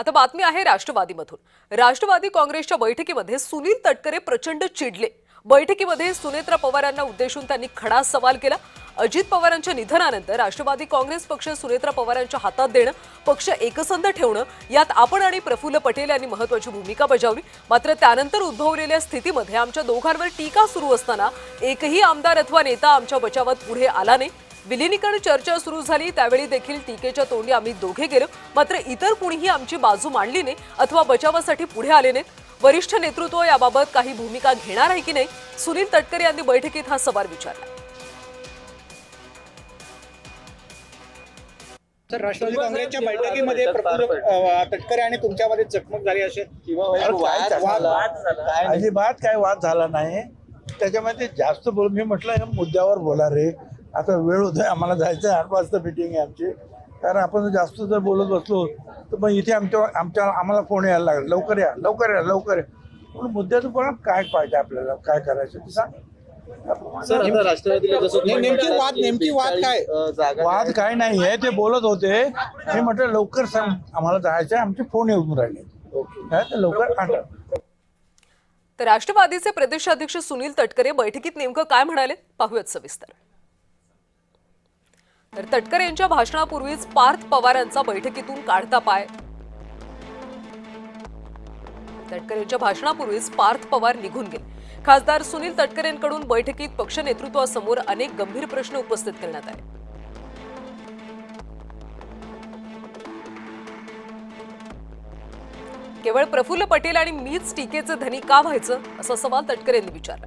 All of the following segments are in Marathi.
आता बातमी आहे राष्ट्रवादीमधून। राष्ट्रवादी काँग्रेसच्या बैठकीमध्ये सुनील तटकरे प्रचंड चिडले। बैठकीमध्ये सुनेत्रा पवारांना उद्देशून त्यांनी खडा सवाल केला। अजित पवारांच्या निधनानंतर राष्ट्रवादी काँग्रेस पक्ष सुनेत्रा पवारांच्या हातात देणं, पक्ष एकसंध ठेवणं यात आपण आणि प्रफुल्ल पटेल यांनी महत्त्वाची भूमिका बजावली। मात्र त्यानंतर उद्भवलेल्या स्थितीमध्ये आमच्या दोघांवर टीका सुरू असताना एकही आमदार अथवा नेता आमच्या बचावात पुढे आला नाही। विलीनीकरण चर्चा सुरू झाली त्यावेळी देखील टीकेच्या तोंडी आम्ही दोघे गेलो, मात्र इतर कुणीही आमची बाजू मांडली नाही अथवा बचावासाठी पुढे आले नाहीत। वरिष्ठ नेतृत्व याबाबत काही भूमिका घेणार आहे की नाही, सुनील तटकरे यांनी बैठकीत हा सवाल विचारला। तर राष्ट्रवादी काँग्रेसच्या बैठकीमध्ये प्रफुल्ल तटकरे आणि तुमच्यामध्ये चकमक झाली असेल किंवा अजिबात काय वाद झाला नाही। त्याच्यामध्ये जास्त बोल मी म्हटलं या मुद्द्यावर बोला रे, आता वेळ होतोय, आम्हाला जायचं आहे, 8 वाजता मीटिंग आहे आमची। कारण आपण जास्त जर बोलत बसलो तर मग इथे आम्हाला फोन यायला लागला, लवकर या लवकर या लवकर या। पण मुद्द्याचं पण काय पाहिजे आपल्याला, काय करायचं ते सांग। नेमकी वाद काय वाद काय नाही आहे, ते बोलत होते। मी म्हटलं लवकर सांग, आम्हाला जायचं आहे, आमचे फोन येऊन राहिले, लवकर आणा। तर राष्ट्रवादीचे प्रदेशाध्यक्ष सुनील तटकरे बैठकीत नेमकं काय म्हणाले पाहूयात सविस्तर। तर तटकरे यांच्या भाषणापूर्वीच पार्थ पवारांचा बैठकीतून काढता पाय। तटकरे यांच्या भाषणापूर्वीच पार्थ पवार निघून गेले। खासदार सुनील तटकरेंकडून बैठकीत पक्ष नेतृत्वासमोर अनेक गंभीर प्रश्न उपस्थित करण्यात आले। केवळ प्रफुल्ल पटेल आणि मीच टीकेचे धनी का व्हायचं, असा सवाल तटकरे यांनी विचारला।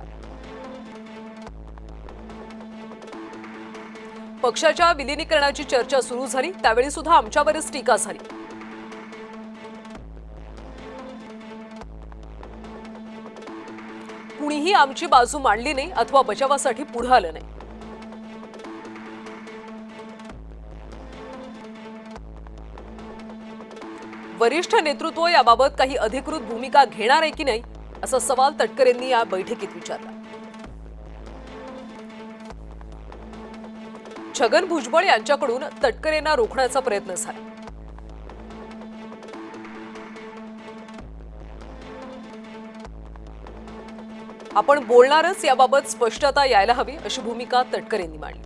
पक्षाच्या विलीनीकरणाची चर्चा सुरू झाली त्यावेळी सुद्धा आमच्यावरच टीका झाली। कुणीही आमची बाजू मांडली नाही अथवा बचावासाठी पुढे आलं नाही। वरिष्ठ नेतृत्व याबाबत काही अधिकृत भूमिका घेणार आहे की नाही, असा सवाल तटकरेंनी या बैठकीत विचारला। छगन भुजबळ यांच्याकडून तटकरेंना रोखण्याचा प्रयत्न झाला। आपण बोलणारच, याबाबत स्पष्टता यायला हवी, अशी भूमिका तटकरेंनी मांडली।